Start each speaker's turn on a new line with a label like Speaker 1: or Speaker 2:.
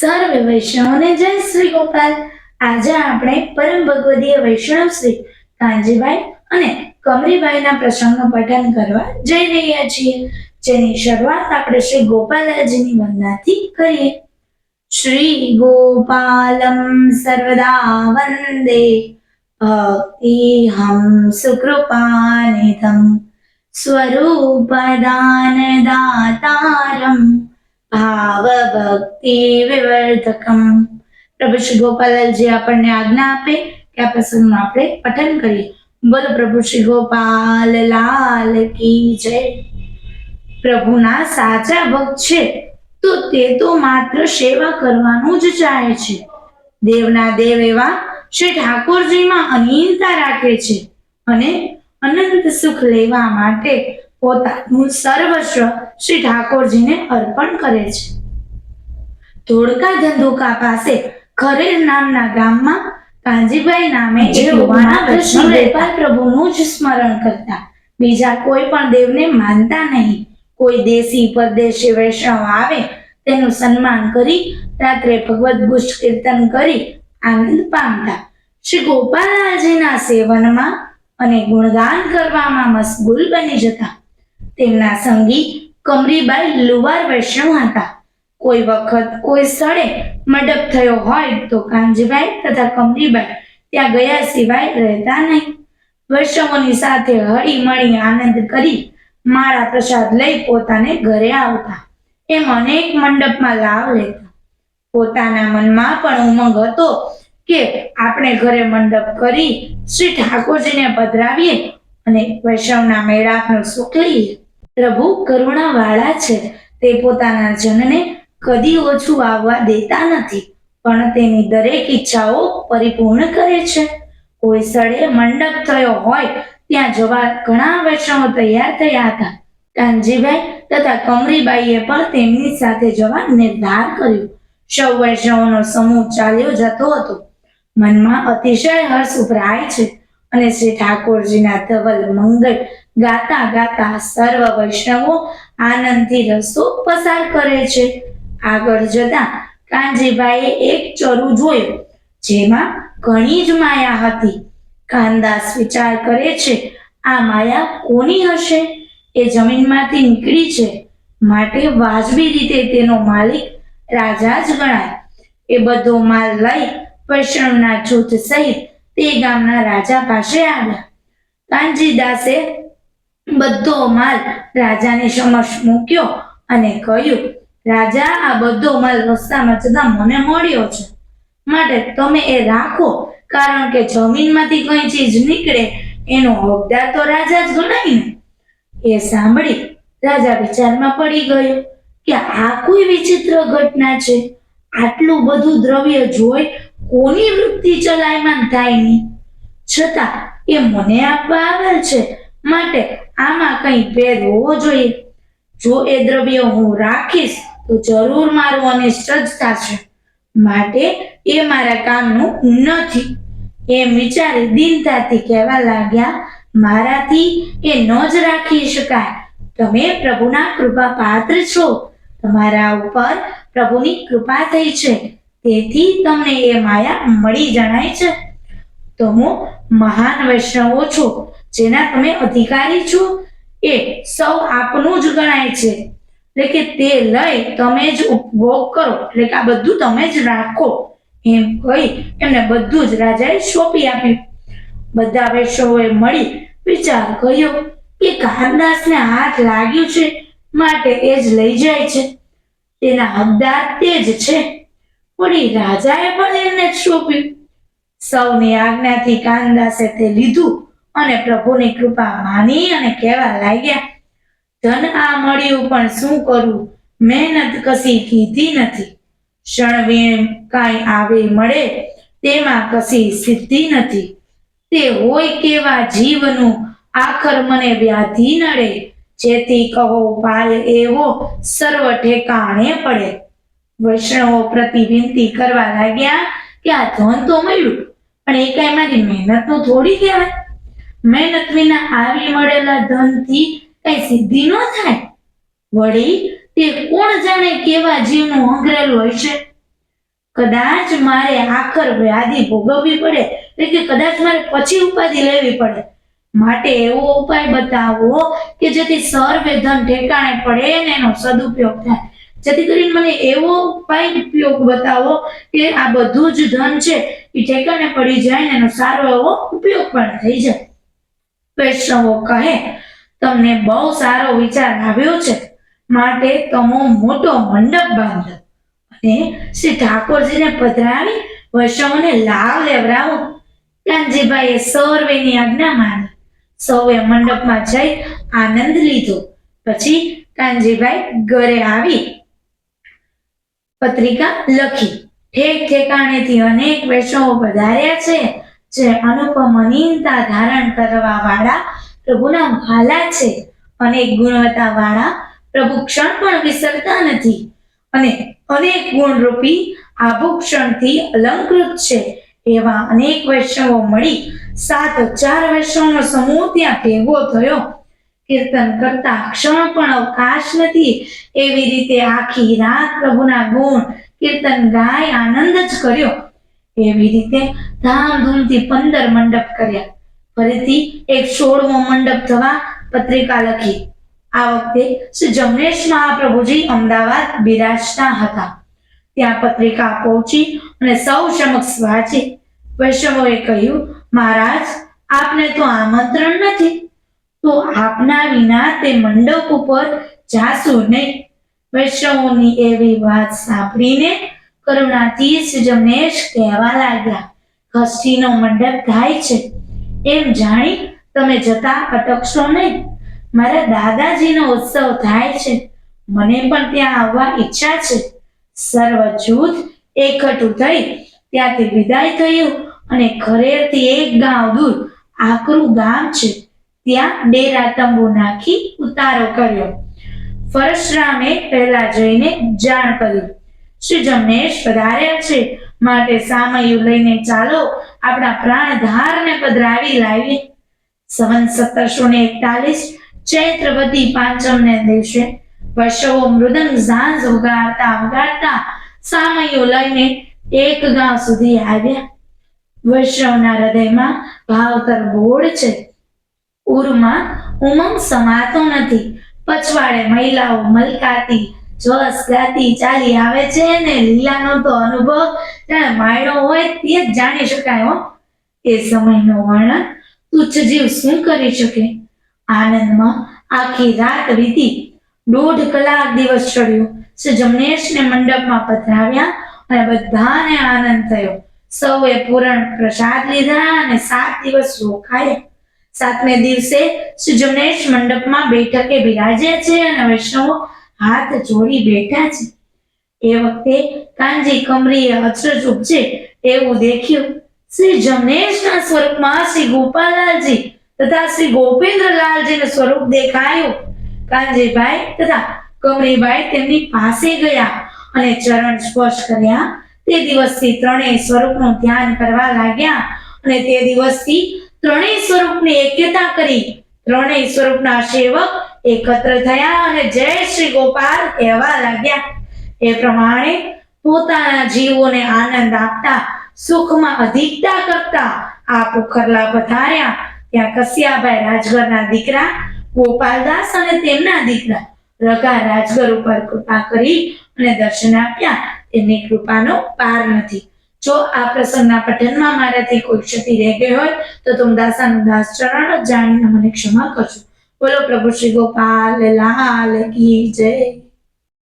Speaker 1: સર્વે વૈષ્ણવને જય શ્રી ગોપાલ। આજે આપણે પરમ ભગવદીય વૈષ્ણવ શ્રી કાંજીભાઈ અને કમરીબાઈના પ્રસંગનું પઠન કરવા જઈ રહ્યા છીએ, જેની શરૂઆત આપણે શ્રી ગોપાલજીની વંદનાથી કરીએ। શ્રી ગોપાલમ સર્વદા વંદે ભક્તિહમ સુકૃપાનિધમ સ્વરૂપદાન દાતારમ ભાવ ભક્તિ વિવર્ધકમ। પ્રભુ શ્રી ગોપાલજી આપણને આજ્ઞા આપે કે આ પ્રસંગનું આપણે પઠન કરીએ। બોલો પ્રભુ શ્રી ગોપાલ લાલ કી જય। પ્રભુના સાચા ભક્ત છે તો તે તો માત્ર સેવા કરવાનું જ ચાહે છે। દેવના દેવ એવા શ્રી ઠાકોરજીમાં અનીનતા રાખે છે અને અનંત સુખ લેવા માટે પોતાનું સર્વસ્વ શ્રી ઠાકોરજીને અર્પણ કરે છે। ધોળકા ધંધુકા પાસે ખરેર નામના ગામમાં કાંજીભાઈ નામે જે હોવાના કૃષ્ણ ગોપાલ પ્રભુનું જ સ્મરણ કરતા, બીજા કોઈ પણ દેવને માનતા નહીં। કોઈ દેશી પરદેશી વૈષ્ણવ આવે તેનું સન્માન કરી રાત્રે ભગવદ ગુષ્ટ કીર્તન કરી આનંદ પામતા। શ્રી ગોપાલજીના સેવનમાં અને ગુણગાન કરવામાં મશગુલ બની જતા। તેમના સંગી કમરીબાઈ લુવાર વૈષ્ણવ હતા। કોઈ વખત કોઈ સ્થળે મંડપ થયો હોય તો કાંજીભાઈ તથા કમરીબાઈ ત્યાં ગયા સિવાય રહેતા નહીં। વૈષ્ણવોની સાથે હળી મળી આનંદ કરી માળા પ્રસાદ લઈ પોતાને ઘરે આવતા। એમ અનેક મંડપમાં લાભ લેતા। પોતાના મનમાં પણ ઉમંગ હતો કે આપણે ઘરે મંડપ કરી શ્રી ઠાકોરજીને પધરાવીએ અને વૈષ્ણવના મેળાપનું સુખ લઈએ। પ્રભુ કરુણા વાળા છે, તે પોતાના જનને કદી ઓછું આવવા દેતા નથી, પણ તેની દરેક ઈચ્છાઓ પરિપૂર્ણ કરે છે। કોઈ સ્થળે મંડપ થયો હોય ત્યાં જવા ઘણા વૈષ્ણવો તૈયાર થયા હતા। કાંજીભાઈ તથા કમરીબાઈએ પણ તેમની સાથે જવા નિર્ધાર કર્યો। સૌ વૈષ્ણવોનો સમૂહ ચાલ્યો જતો હતો। મનમાં અતિશય હર્ષ ઉભરાય છે અને શ્રી ઠાકોરજીના ધવલ મંગળ ગાતા ગાતા સર્વ વૈષ્ણવો આનંદથી રસ્તો પસાર કરે છે। આગળ જતા કાંજીભાઈએ એક ચરુ જોયો જેમાં ઘણી જ માયા હતી। કાનદાસ વિચાર કરે છે, આ માયા કોની હશે? એ જમીનમાંથી નીકળી છે, માટે વાજબી રીતે તેનો માલિક રાજા જ ગણાય। એ બધો માલ લઈ વૈષ્ણવના જૂથ સહિત તે ગામના રાજા પાસે આવ્યા। કાનજીદાસે બધો માલ રાજાની સમક્ષ મૂક્યો અને કહ્યું, રાજા, આ બધો માલ રસ્તામાં જતા મને મળ્યો છે, માટે તમે એ રાખો, કારણ કે જમીનમાંથી કઈ ચીજ નીકળે એનો હકદાર તો રાજા જ ગણાય ને। એ સાંભળી રાજા વિચારમાં પડી ગયો કે આ કોઈ વિચિત્ર ઘટના છે। આટલું બધું દ્રવ્ય જોઈ કોની વૃત્તિ ચલાયમાન થાય નહીં, છતાં એ મને આપવા આવેલ છે, માટે આમાં કઈ ભેદ હોવો જોઈએ। જો એ દ્રવ્ય હું રાખીશ તો જરૂર મારું અનિષ્ટ જ થશે, માટે એ મારા કામનું નથી। એમ વિચારી દીનતાથી કહેવા લાગ્યા, મારાથી એ ન જ રાખી શકાય। તમે પ્રભુના કૃપા પાત્ર છો, તમારા ઉપર પ્રભુની કૃપા થઈ છે, તેથી તમને એ માયા મળી જણાય છે। તમે મહાન વૈષ્ણવો છો, જેના તમે અધિકારી છો, એ સૌ આપનું જ ગણાય છે, એટલે કે તે લઈ તમે જ ઉપભોગ કરો, એટલે કે આ બધું તમે જ રાખો। એમ કહી એમને બધું જ રાજાએ સોંપી આપ્યું। બધા વૈષ્ણવોએ મળી વિચાર કર્યો કે કાનદાસને હાથ લાગ્યું છે, માટે એ જ લઈ જાય છે, તેના હકદાર તે જ છે, વળી રાજાએ પણ એમને જ સોંપ્યું। સૌની આજ્ઞાથી કાનદાસે તે લીધું અને પ્રભુની કૃપા માની અને કહેવા લાગ્યા, ધન આ મળ્યું પણ શું કરું, મહેનત કશી કીધી નથી। ક્ષણવીણ કાંઈ આવે મળે તેમાં કશી સિદ્ધિ નથી। તે હોય કેવા જીવનું આખર મને વ્યાધિ નડે, જેથી કહો પાય એવો સર્વ ઠેકાણે પડે। વૈષ્ણવો પ્રતિ વિનંતી કરવા લાગ્યા કે આ ધન તો મળ્યું, પણ એ કઈ મારી મહેનતનું થોડી કહેવાય। મહેનત વિના આવી મળેલા ધનથી કઈ સિદ્ધિ ન થાય। વળી તે કોણ જાણે કેવા જીવનું હંગરેલું હશે। કદાચ મારે આખર વ્યાધિ ભોગવવી પડે, એટલે કે કદાચ મારે પછી ઉપાધિ લેવી પડે, માટે એવો ઉપાય બતાવો કે જેથી સર્વે ધન ઠેકાણે પડે ને એનો સદુપયોગ થાય. જેથી કરીને મને એવો ઉપાય ઉપયોગ બતાવો કે આ બધું જ ધન છે એ ઠેકાણે પડી જાય ને એનો સારો એવો ઉપયોગ પણ થઈ જાય. વૈષ્ણવો કહે, તમને બહુ સારો વિચાર આવ્યો છે, માટે તમો મોટો મંડપ બાંધો અને શ્રી ઠાકોરજીને પધરાવી વૈષ્ણવોને લાવ લેવરાવો. કાનજીભાઈએ સર્વેની આજ્ઞા માની. સૌએ મંડપમાં જઈ આનંદ લીધો. પછી કાનજીભાઈ ઘરે આવી પત્રિકા લખી. ઠેક ઠેકાણેથી અનેક વૈષ્ણવો પધાર્યા છે, જે અનુપમ અનીનતા ધારણ કરવા વાળા પ્રભુના ભાલા છે. અનેક ગુણવત્તા વાળા પ્રભુ ક્ષણ પણ વિસરતા નથી અને અનેક ગુણરૂપી આભૂષણથી અલંકૃત છે. એવા અનેક વૈષ્ણવો મળી 7,000 વૈષ્ણવનો સમૂહ ત્યાં ભેગો થયો. કીર્તન કરતા ક્ષણ પણ અવકાશ નથી. એવી રીતે આખી રાત પ્રભુના ગુણ કીર્તન ગાય આનંદ જ કર્યો. એવી રીતે ધામધૂમથી 15 મંડપ કર્યા. ફરીથી એક 16મો મંડપ થવા પત્રિકા લખી. આ વખતે શ્રી જમનેશ મહાપ્રભુજી અમદાવાદ બિરાજતા હતા. ત્યાં પત્રિકા પહોંચી અને સૌ સમક્ષ વાંચી. વૈષ્ણવોએ કહ્યું, મહારાજ, આપને તો આમંત્રણ નથી, તો આપના વિના તે મંડપ ઉપર જાશું નહીં. વૈષ્ણવોની એવી વાત સાંભળીને કરુણાથી શ્રી જમનેશ કહેવા લાગ્યા, હસ્તીનો મંડપ થાય છે એમ જાણી તમે જતા અટકશો નહીં. મારા દાદાજીનો ઉત્સવ થાય છે, મને પણ ત્યાં આવવા ઈચ્છા છે. સર્વ જૂથ એકઠું થઈ ત્યાંથી વિદાય થયું અને ખરેરથી 1 ગાંવ દૂર આકરું ગામ છે, ત્યાં ડેરા તંબુ નાખી ઉતારો કર્યો. પરશુરામે પહેલા જઈને જાણ કરી, શ્રી જમનેશ પધાર્યા છે, માટે સામયું લઈને ચાલો આપણા પ્રાણધારને પધરાવી લાવીએ. સંવત 1741 ચૈત્રવતી પાંચમને દિવસે વૈષ્ણવો મૃદંગ ઝાંઝ વગાડતા વગાડતા સામયો લઈને 1 ગાંવ સુધી આવ્યા. વૈષ્ણવના હૃદયમાં ભાવતર બોળ છે. ઉરમાં ઉમંગ સમાતો નથી. પછવાડે મહિલાઓ મલકાતી જસ ગાતી ચાલી આવે છે ને લીલાનો તો અનુભવ જાણે માયડો હોય તે જ જાણી શકાય. હો, એ સમયનો વર્ણન તુચ્છ જીવ શું કરી શકે? આનંદમાં આખી રાત વીતી. 1.5 કલાક દિવસ ચડ્યો. શ્રી જમનેશને મંડપમાં પધરાવ્યા અને બધાને આનંદ થયો. સૌએ પૂરણ પ્રસાદ લીધા અને 7 દિવસ રોકાયા. 7મે દિવસે શ્રી જમનેશ મંડપમાં બેઠકે બિરાજ્યા છે અને વૈષ્ણવો હાથ જોડી બેઠા છે. એ વખતે કાનજી કમરીએ અચરજ ઉપજે એવું દેખ્યું. શ્રી જમનેશના સ્વરૂપમાં શ્રી ગોપાલાલજી તથા શ્રી ગોપેન્દ્રલાલજીનું સ્વરૂપ દેખાયું. કાનજીભાઈ તથા કમરીબાઈ તેમની પાસે ગયા અને ચરણ સ્પર્શ કર્યા. તે દિવસથી ત્રણેય સ્વરૂપનું ધ્યાન કરવા લાગ્યા અને તે દિવસથી ત્રણેય સ્વરૂપની એક્યતા કરી. ત્રણેય સ્વરૂપના સેવક એકત્ર થયા અને જય શ્રી ગોપાલ કહેવા લાગ્યા. એ પ્રમાણે પોતાના જીવોને આનંદ આપતા, સુખમાં અધિકતા કરતા આ પોખરલા પધાર્યા. ત્યાં કસિયાભાઈ રાજગરના દીકરા ગોપાલદાસ અને તેમના દીકરા રઘા રાજગર ઉપર કૃપા કરી અને દર્શન આપ્યા. તેમની કૃપાનો પાર નથી. જો આ પ્રસંગના પઠનમાં મારાથી કોઈ ક્ષતિ રહી ગઈ હોય તો તુમ દાસાનું દાસ ચરણ જાણીને મને ક્ષમા કરજો. બોલો પ્રભુ શ્રી ગોપાલ લાલ કી જય.